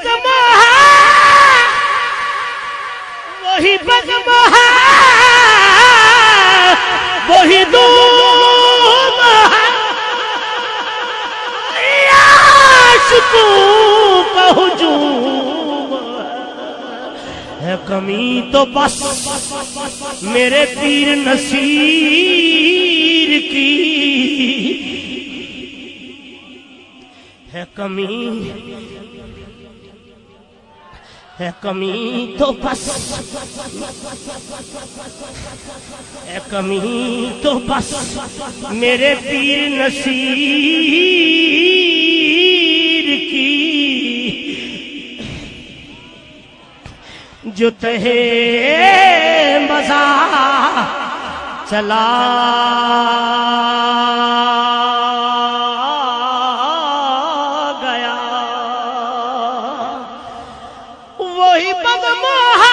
बदमोहा वही बदमोहा वही दूम आशिकू का हुजूम है कमी तो बस मेरे पीर नसीर की है कमी तो बस है कमी तो बस मेरे पीर नसीर की जो तहे मजा चला गया वही बदमोहा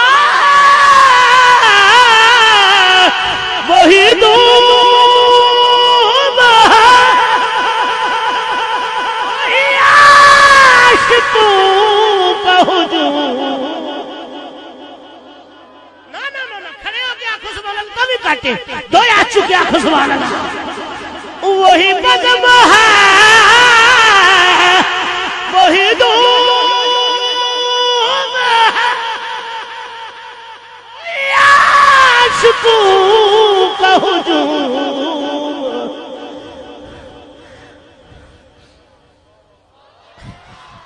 वही दूम आशिकू का हुजूम काटे दो आ चुके खुशबान वही बदमोहा वही दूम आशिकू का हुजूम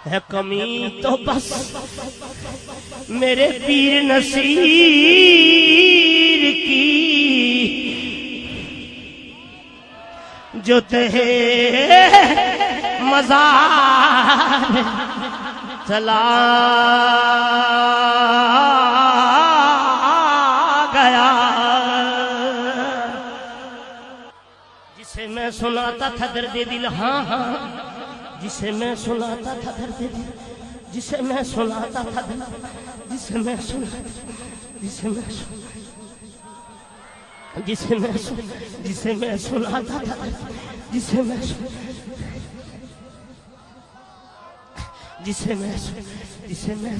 है कमी तो बस मेरे पीर नसीर की जो तहे मज़ार चला गया जिसे मैं सुनाता था दर्द दिल हाँ हाँ जिसे मैं सुनाता था दर्द दिल जिसे मैं सुनाता था जिसे मैं सुनाता जिसे मैं जिसे मैं सुनाता था जिसे मैं जिसे मैं जिसे मैं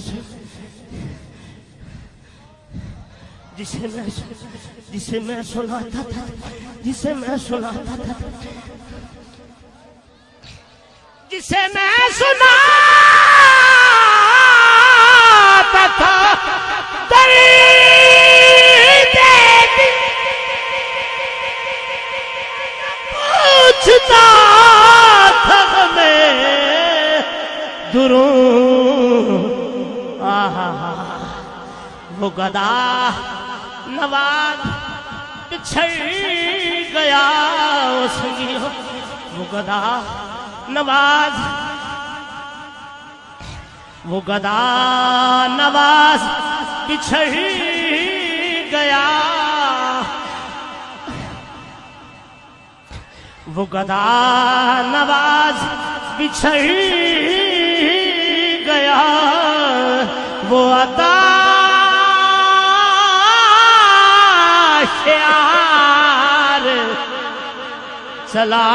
जिसे मैं जिसे मैं सुनाता था जिसे मैं सुनाता था जिसे मैं सुनाता था पूछता था मैं दुरूं आहा वो गदा नवाज पिछड़ गया उसकी वो गदा नवाज वो गदा नवाज पिछड़ गया वो गदा नवाज बिछड़ गया वो अता शार चला